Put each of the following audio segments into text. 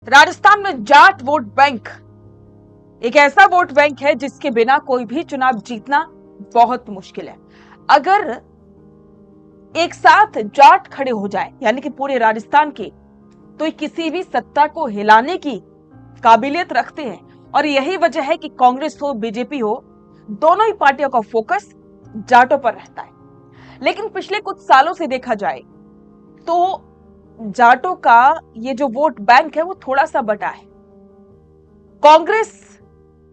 राजस्थान में Jat vote bank एक ऐसा वोट बैंक है जिसके बिना कोई भी चुनाव जीतना बहुत मुश्किल है। अगर एक साथ जाट खड़े हो जाए यानी कि पूरे राजस्थान के, तो ये किसी भी सत्ता को हिलाने की काबिलियत रखते हैं। और यही वजह है कि कांग्रेस हो बीजेपी हो, दोनों ही पार्टियों का फोकस जाटों पर रहता है। लेकिन पिछले कुछ सालों से देखा जाए तो जाटों का ये जो वोट बैंक है वो थोड़ा सा बटा है कांग्रेस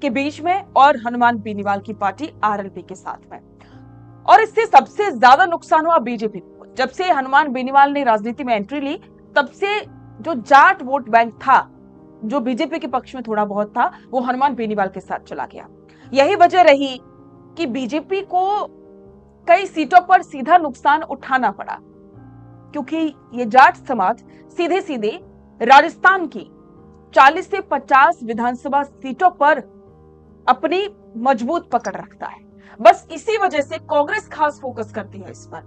के बीच में और हनुमान बेनीवाल की पार्टी आरएलपी के साथ में। और इससे सबसे ज्यादा नुकसान हुआ बीजेपी को। जब से हनुमान बेनीवाल ने राजनीति में एंट्री ली, तब से जो जाट वोट बैंक था, जो बीजेपी के पक्ष में थोड़ा बहुत था, वो हनुमान बेनीवाल के साथ चला गया। यही वजह रही कि बीजेपी को कई सीटों पर सीधा नुकसान उठाना पड़ा, क्योंकि ये जाट समाज सीधे सीधे राजस्थान की 40 से 50 विधानसभा सीटों पर अपनी मजबूत पकड़ रखता है। बस इसी वजह से कांग्रेस खास फोकस करती है इस पर,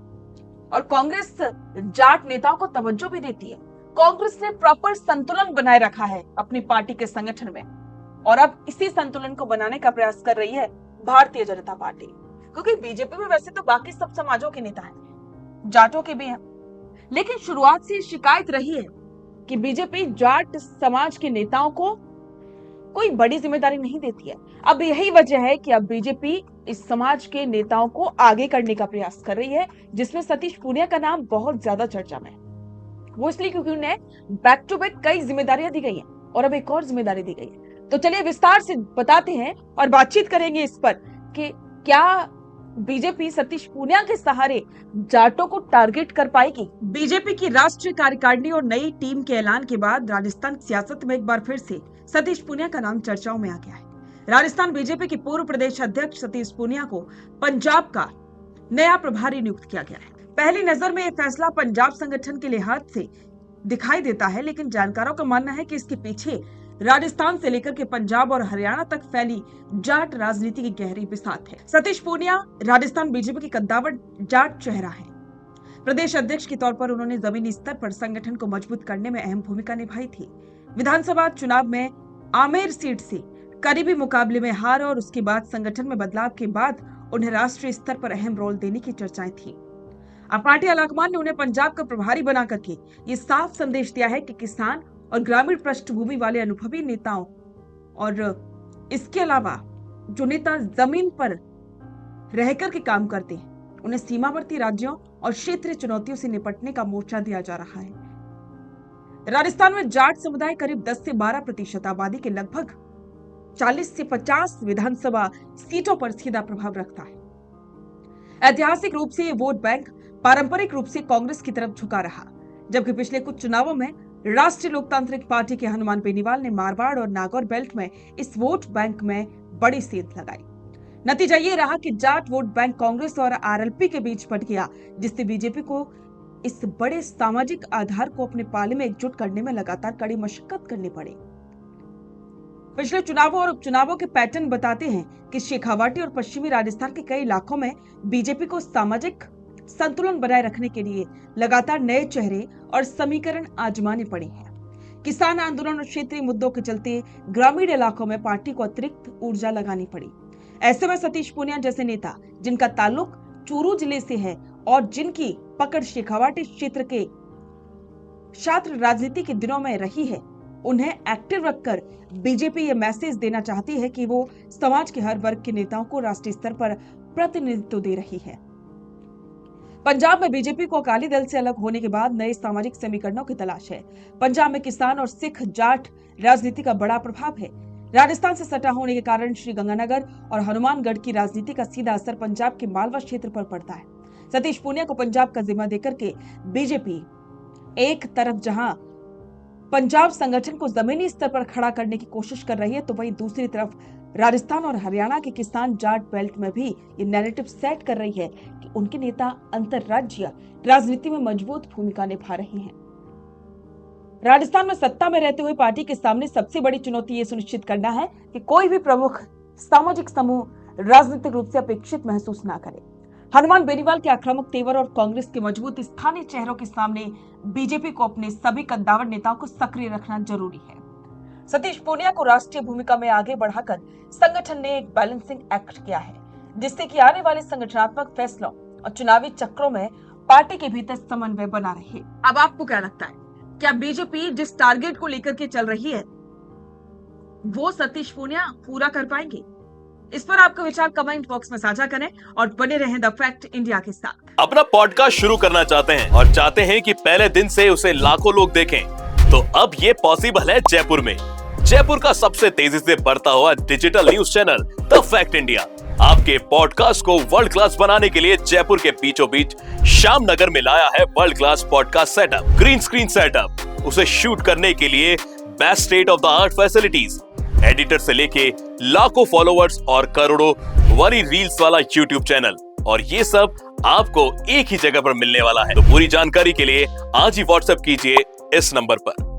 और कांग्रेस जाट नेताओं को तवज्जो भी देती है। कांग्रेस ने प्रॉपर संतुलन बनाए रखा है अपनी पार्टी के संगठन में, और अब इसी संतुलन को बनाने का प्रयास कर रही है भारतीय जनता पार्टी। क्योंकि बीजेपी में वैसे तो बाकी सब समाजों के नेता हैं, जाटों के भी हैं, लेकिन शुरुआत से शिकायत रही है कि बीजेपी जाट समाज के नेताओं को कोई बड़ी जिम्मेदारी नहीं देती है। अब यही वजह है कि अब बीजेपी इस समाज के नेताओं को आगे करने का प्रयास कर रही है, जिसमें सतीश पूनिया का नाम बहुत ज्यादा चर्चा में है। वो इसलिए क्योंकि उन्हें बैक टू बैक कई जिम्मेदारियां दी गई हैं और अब एक और जिम्मेदारी दी गई है। तो चलिए विस्तार से बताते हैं और बातचीत करेंगे इस पर कि क्या बीजेपी सतीश पूनिया के सहारे जाटों को टारगेट कर पाएगी। बीजेपी की राष्ट्रीय कार्यकारिणी और नई टीम के ऐलान के बाद राजस्थान सियासत में एक बार फिर से सतीश पूनिया का नाम चर्चाओं में आ गया है। राजस्थान बीजेपी के पूर्व प्रदेश अध्यक्ष सतीश पूनिया को पंजाब का नया प्रभारी नियुक्त किया गया है। पहली नजर में यह फैसला पंजाब संगठन के लिहाज से दिखाई देता है, लेकिन जानकारों का मानना है कि इसके पीछे राजस्थान से लेकर के पंजाब और हरियाणा तक फैली जाट राजनीति की गहरी बिसात है। सतीश पूनिया राजस्थान बीजेपी के कद्दावर जाट चेहरा है। प्रदेश अध्यक्ष के तौर पर उन्होंने जमीनी स्तर पर संगठन को मजबूत करने में अहम भूमिका निभाई थी। विधानसभा चुनाव में आमेर सीट से करीबी मुकाबले में हार और उसके बाद संगठन में बदलाव के बाद उन्हें राष्ट्रीय स्तर पर अहम रोल देने की चर्चाएं थी। अब पार्टी आलाकमान ने उन्हें पंजाब का प्रभारी बना करके ये साफ संदेश दिया है कि किसान और ग्रामीण पृष्ठभूमि वाले अनुभवी नेताओं और इसके अलावा जो नेता जमीन पर रहकर के काम करते हैं, उन्हें सीमावर्ती राज्यों और क्षेत्रीय चुनौतियों से निपटने का मोर्चा दिया जा रहा है। राजस्थान में जाट समुदाय करीब 10 से 12% आबादी के लगभग 40 से 50 विधानसभा सीटों पर सीधा प्रभाव रखता है। ऐतिहासिक रूप से ये वोट बैंक पारंपरिक रूप से कांग्रेस की तरफ झुका रहा, जबकि पिछले कुछ चुनावों में राष्ट्रीय लोकतांत्रिक पार्टी के हनुमान बेनीवाल ने मारवाड़ और नागौर बेल्ट में इस वोट बैंक में बड़ी सेंध लगाई। नतीजा ये रहा कि जाट वोट बैंक कांग्रेस और आरएलपी के बीच बंट गया, जिससे बीजेपी को इस बड़े सामाजिक आधार को अपने पाले में एकजुट करने में लगातार कड़ी मशक्कत करनी पड़ी। पिछले चुनावों और उपचुनावों के पैटर्न बताते हैं कि शेखावाटी और पश्चिमी राजस्थान के कई इलाकों में बीजेपी को सामाजिक संतुलन बनाए रखने के लिए लगातार नए चेहरे और समीकरण आजमाने पड़े हैं। किसान आंदोलन और क्षेत्रीय मुद्दों के चलते ग्रामीण इलाकों में पार्टी को अतिरिक्त ऊर्जा लगानी पड़ी। ऐसे में सतीश पूनिया जैसे नेता, जिनका ताल्लुक चूरू जिले से है और जिनकी पकड़ शेखावाटी क्षेत्र के छात्र राजनीति के दिनों में रही है, उन्हें एक्टिव रखकर बीजेपी ये मैसेज देना चाहती है कि वो समाज के हर वर्ग के नेताओं को राष्ट्रीय स्तर पर प्रतिनिधित्व दे रही है। पंजाब में बीजेपी को अकाली दल से अलग होने के बाद नए सामाजिक समीकरणों की तलाश है। पंजाब में किसान और सिख जाट राजनीति का बड़ा प्रभाव है। राजस्थान से सटा होने के कारण श्रीगंगानगर और हनुमानगढ़ की राजनीति का सीधा असर पंजाब के मालवा क्षेत्र पर पड़ता है। सतीश पूनिया को पंजाब का जिम्मा देकर के बीजेपी एक तरफ जहां पंजाब संगठन को जमीनी स्तर पर खड़ा करने की कोशिश कर रही है, तो वहीं दूसरी तरफ राजस्थान और हरियाणा के किसान जाट बेल्ट में भी ये नैरेटिव सेट कर रही है कि उनके नेता अंतरराज्यीय राजनीति में मजबूत भूमिका निभा रहे हैं। राजस्थान में सत्ता में रहते हुए पार्टी के सामने सबसे बड़ी चुनौती ये सुनिश्चित करना है कि कोई भी प्रमुख सामाजिक समूह राजनीतिक रूप से अपेक्षित महसूस ना करे। हनुमान बेनीवाल के आक्रामक तेवर और कांग्रेस के मजबूत स्थानीय चेहरों के सामने बीजेपी को अपने सभी कद्दावर नेताओं को सक्रिय रखना जरूरी है। सतीश पूनिया को राष्ट्रीय भूमिका में आगे बढ़ाकर संगठन ने एक बैलेंसिंग एक्ट किया है, जिससे कि आने वाले संगठनात्मक फैसलों और चुनावी चक्रों में पार्टी के भीतर समन्वय बना रहे। अब आपको क्या लगता है, क्या बीजेपी जिस टारगेट को लेकर के चल रही है वो सतीश पूनिया पूरा कर पाएंगे? इस पर आपका विचार कमेंट बॉक्स में साझा करें और बने रहें द फैक्ट इंडिया के साथ। अपना पॉडकास्ट शुरू करना चाहते हैं और चाहते हैं कि पहले दिन से उसे लाखों लोग देखें, तो अब ये पॉसिबल है जयपुर में। जयपुर का सबसे तेजी से बढ़ता हुआ digital news channel the fact India आपके पॉडकास्ट को वर्ल्ड क्लास बनाने के लिए जयपुर के बीचों बीच श्याम नगर में लाया है world class podcast setup, green screen setup. उसे शूट करने के लिए best state of the art facilities, editor से लेके लाखों फॉलोवर्स और करोड़ों वाली रील्स वाला यूट्यूब चैनल, और ये सब आपको एक ही जगह पर मिलने वाला है। तो पूरी जानकारी के लिए आज ही व्हाट्सएप कीजिए इस नंबर पर।